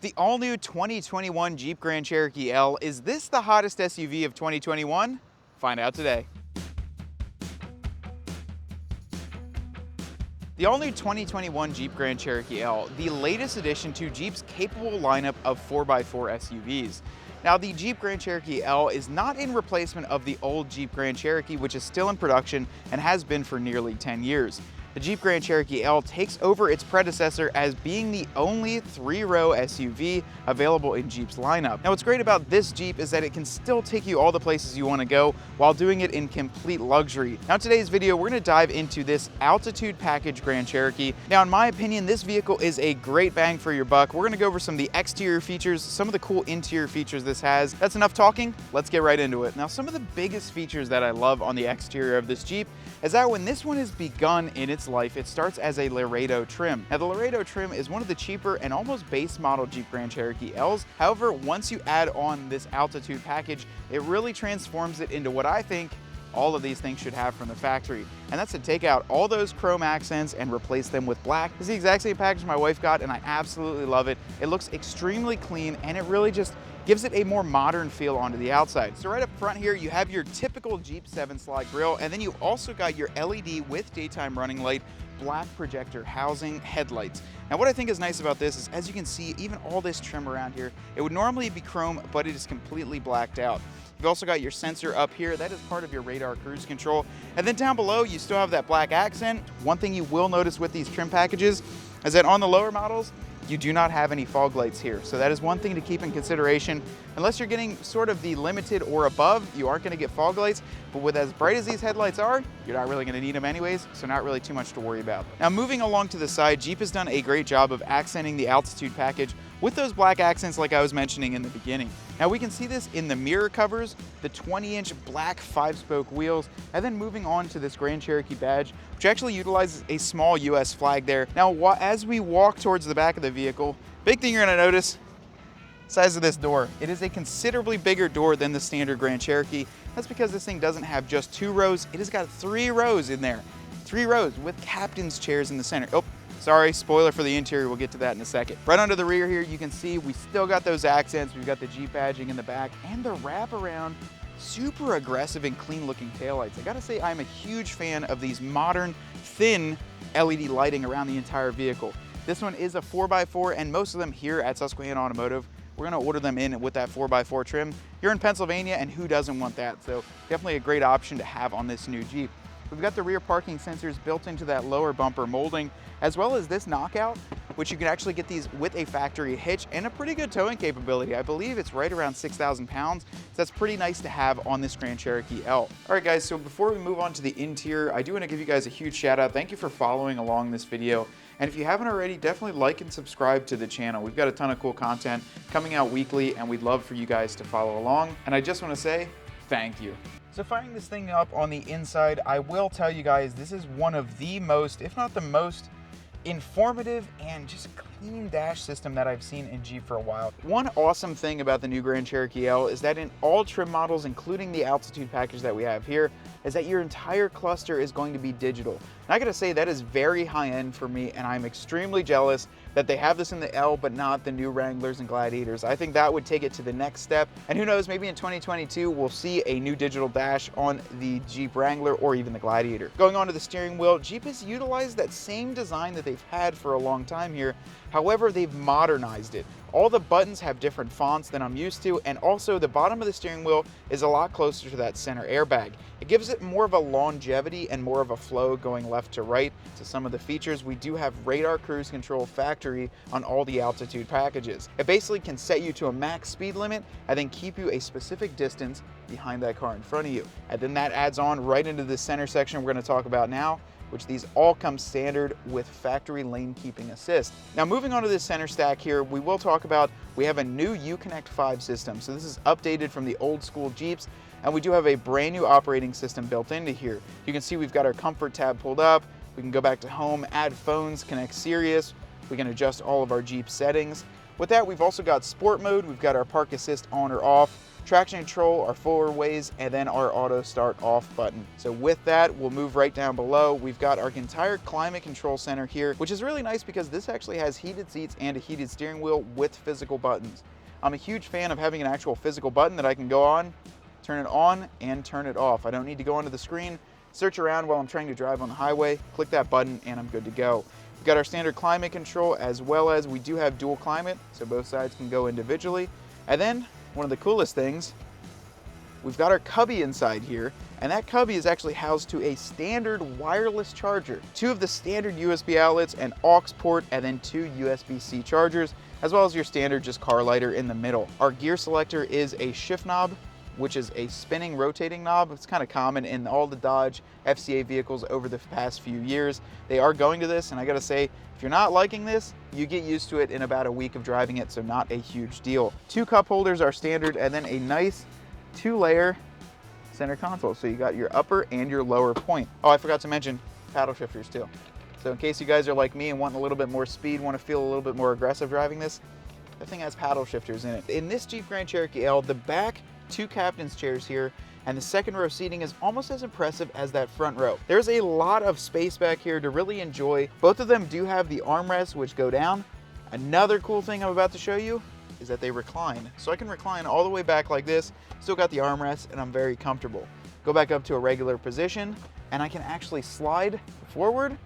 The all-new 2021 Jeep Grand Cherokee L. Is this the hottest SUV of 2021? Find out today. The all-new 2021 Jeep Grand Cherokee L, the latest addition to Jeep's capable lineup of 4x4 SUVs. Now, the Jeep Grand Cherokee L is not in replacement of the old Jeep Grand Cherokee, which is still in production and has been for nearly 10 years. The Jeep Grand Cherokee L takes over its predecessor as being the only 3-row SUV available in Jeep's lineup. Now, what's great about this Jeep is that it can still take you all the places you want to go while doing it in complete luxury. Now, in today's video, we're going to dive into this Altitude Package Grand Cherokee. Now, in my opinion, this vehicle is a great bang for your buck. We're going to go over some of the exterior features, some of the cool interior features this has. That's enough talking. Let's get right into it. Now, some of the biggest features that I love on the exterior of this Jeep is that when this one has begun in its life, it starts as a Laredo trim. Now, the Laredo trim is one of the cheaper and almost base model Jeep Grand Cherokee Ls. However, once you add on this Altitude package, it really transforms it into what I think all of these things should have from the factory. And that's to take out all those chrome accents and replace them with black. This is the exact same package my wife got, and I absolutely love it. It looks extremely clean, and it really just gives it a more modern feel onto the outside. So right up front here, you have your typical Jeep 7-slot grille, and then you also got your LED with daytime running light, black projector housing, headlights. Now, what I think is nice about this is, as you can see, even all this trim around here, it would normally be chrome, but it is completely blacked out. You've also got your sensor up here. That is part of your radar cruise control. And then down below, you still have that black accent. One thing you will notice with these trim packages is that on the lower models, you do not have any fog lights here. So that is one thing to keep in consideration. Unless you're getting sort of the limited or above, you aren't gonna get fog lights, but with as bright as these headlights are, you're not really gonna need them anyways, so not really too much to worry about. Now, moving along to the side, Jeep has done a great job of accenting the Altitude package with those black accents like I was mentioning in the beginning. Now, we can see this in the mirror covers, the 20-inch black 5-spoke wheels, and then moving on to this Grand Cherokee badge, which actually utilizes a small US flag there. Now, as we walk towards the back of the vehicle, big thing you're gonna notice, size of this door. It is a considerably bigger door than the standard Grand Cherokee. That's because this thing doesn't have just 2 rows, it has got 3 rows in there. 3 rows with captain's chairs in the center. Oh, sorry, spoiler for the interior, we'll get to that in a second. Right under the rear here, you can see we still got those accents. We've got the Jeep badging in the back and the wraparound, super aggressive and clean looking taillights. I gotta say, I'm a huge fan of these modern, thin LED lighting around the entire vehicle. This one is a 4x4, and most of them here at Susquehanna Automotive, we're gonna order them in with that 4x4 trim. You're in Pennsylvania, and who doesn't want that? So definitely a great option to have on this new Jeep. We've got the rear parking sensors built into that lower bumper molding, as well as this knockout, which you can actually get these with a factory hitch and a pretty good towing capability. I believe it's right around 6,000 pounds. So that's pretty nice to have on this Grand Cherokee L. All right, guys, so before we move on to the interior, I do want to give you guys a huge shout out. Thank you for following along this video. And if you haven't already, definitely like and subscribe to the channel. We've got a ton of cool content coming out weekly, and we'd love for you guys to follow along. And I just want to say thank you. So firing this thing up on the inside, I will tell you guys, this is one of the most, if not the most, informative and just clean dash system that I've seen in Jeep for a while. One awesome thing about the new Grand Cherokee L is that in all trim models, including the Altitude package that we have here, is that your entire cluster is going to be digital. And I gotta say, that is very high end for me, and I'm extremely jealous that they have this in the L, but not the new Wranglers and Gladiators. I think that would take it to the next step. And who knows, maybe in 2022, we'll see a new digital dash on the Jeep Wrangler or even the Gladiator. Going on to the steering wheel, Jeep has utilized that same design that they've had for a long time here. However, they've modernized it. All the buttons have different fonts than I'm used to, and also the bottom of the steering wheel is a lot closer to that center airbag. It gives it more of a longevity and more of a flow going left to right. To some of the features, we do have radar cruise control factory on all the Altitude packages. It basically can set you to a max speed limit and then keep you a specific distance behind that car in front of you. And then that adds on right into the center section we're going to talk about now, which these all come standard with factory lane keeping assist. Now, moving on to this center stack here, we will talk about, we have a new Uconnect 5 system. So this is updated from the old school Jeeps, and we do have a brand new operating system built into here. You can see we've got our comfort tab pulled up. We can go back to home, add phones, connect Sirius. We can adjust all of our Jeep settings. With that, we've also got sport mode. We've got our park assist on or off. traction control, our forward ways, and then our auto start off button. So with that, we'll move right down below. We've got our entire climate control center here, which is really nice because this actually has heated seats and a heated steering wheel with physical buttons. I'm a huge fan of having an actual physical button that I can go on, turn it on, and turn it off. I don't need to go onto the screen, search around while I'm trying to drive on the highway, click that button, and I'm good to go. We've got our standard climate control, as well as we do have dual climate, so both sides can go individually. And then, one of the coolest things, we've got our cubby inside here, and that cubby is actually housed to a standard wireless charger. 2 of the standard USB outlets, an aux port, and then 2 USB-C chargers, as well as your standard just car lighter in the middle. Our gear selector is a shift knob, which is a spinning rotating knob. It's kind of common in all the Dodge FCA vehicles over the past few years. They are going to this, and I gotta say, if you're not liking this, you get used to it in about a week of driving it, so not a huge deal. 2 cup holders are standard, and then a nice 2-layer center console. So you got your upper and your lower point. Oh, I forgot to mention paddle shifters too. So in case you guys are like me and want a little bit more speed, want to feel a little bit more aggressive driving this, the thing has paddle shifters in it. In this Jeep Grand Cherokee L, the back 2 captain's chairs here and the second row seating is almost as impressive as that front row. There's a lot of space back here to really enjoy. Both of them do have the armrests which go down. Another cool thing I'm about to show you is that they recline. So I can recline all the way back like this, still got the armrest, and I'm very comfortable. Go back up to a regular position, and I can actually slide forward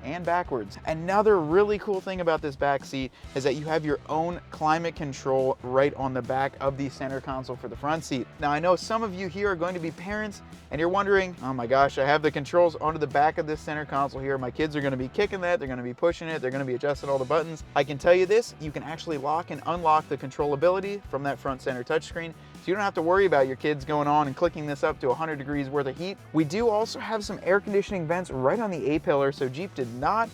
and backwards. Another really cool thing about this back seat is that you have your own climate control right on the back of the center console for the front seat. Now I know some of you here are going to be parents and you're wondering, oh my gosh, I have the controls onto the back of this center console here. My kids are going to be kicking that, they're going to be pushing it, they're going to be adjusting all the buttons. I can tell you this, you can actually lock and unlock the controllability from that front center touchscreen. So you don't have to worry about your kids going on and clicking this up to 100 degrees worth of heat. We do also have some air conditioning vents right on the A-pillar, so Jeep did not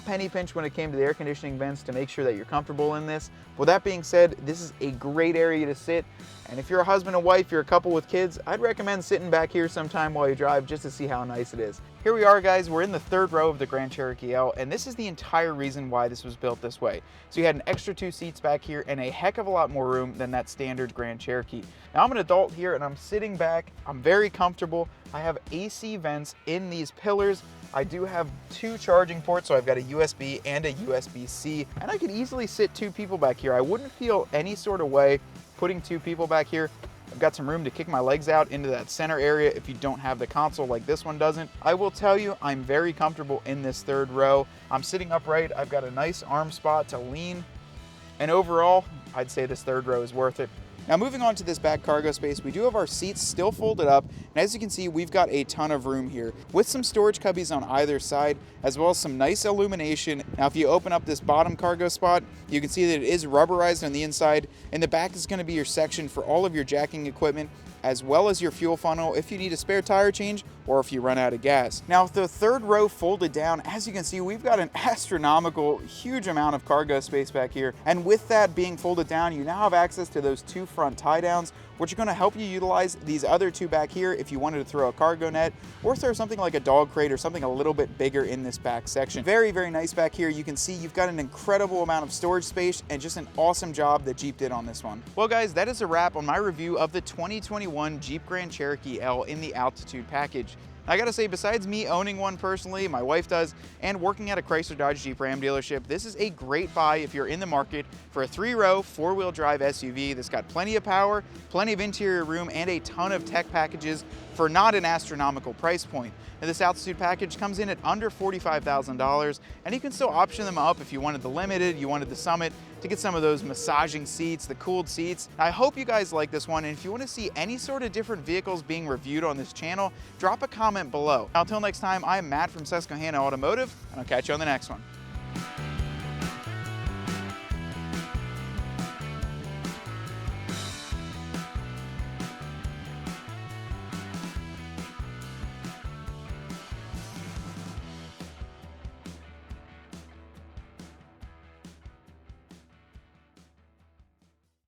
penny pinch when it came to the air conditioning vents to make sure that you're comfortable in this. With that being said, this is a great area to sit. And if you're a husband and wife, you're a couple with kids, I'd recommend sitting back here sometime while you drive just to see how nice it is. Here we are, guys. We're in the 3rd row of the Grand Cherokee L, and this is the entire reason why this was built this way. So you had an extra 2 seats back here and a heck of a lot more room than that standard Grand Cherokee. Now I'm an adult here and I'm sitting back. I'm very comfortable. I have AC vents in these pillars. I do have 2 charging ports, so I've got a USB and a USB-C, and I could easily sit 2 people back here. I wouldn't feel any sort of way putting 2 people back here. I've got some room to kick my legs out into that center area if you don't have the console like this one doesn't. I will tell you, I'm very comfortable in this 3rd row. I'm sitting upright. I've got a nice arm spot to lean, and overall, I'd say this 3rd row is worth it. Now moving on to this back cargo space, we do have our seats still folded up, and as you can see, we've got a ton of room here with some storage cubbies on either side, as well as some nice illumination. Now if you open up this bottom cargo spot, you can see that it is rubberized on the inside, and the back is going to be your section for all of your jacking equipment, as well as your fuel funnel if you need a spare tire change or if you run out of gas. Now with the 3rd row folded down, as you can see, we've got an astronomical huge amount of cargo space back here, and with that being folded down, you now have access to those 2 front tie downs, which are going to help you utilize these other 2 back here if you wanted to throw a cargo net or throw something like a dog crate or something a little bit bigger in this back section. Very, very nice back here. You can see you've got an incredible amount of storage space and just an awesome job that Jeep did on this one. Well guys, that is a wrap on my review of the 2021 Jeep Grand Cherokee L in the Altitude package. I gotta say, besides me owning one personally, my wife does, and working at a Chrysler Dodge Jeep Ram dealership, this is a great buy if you're in the market for a 3-row, 4-wheel drive SUV that's got plenty of power, plenty of interior room, and a ton of tech packages for not an astronomical price point. Now, this Altitude package comes in at under $45,000, and you can still option them up if you wanted the Limited, you wanted the Summit, to get some of those massaging seats, the cooled seats. I hope you guys like this one, and if you want to see any sort of different vehicles being reviewed on this channel, drop a comment below. Now, until next time, I am Matt from Susquehanna Automotive, and I'll catch you on the next one.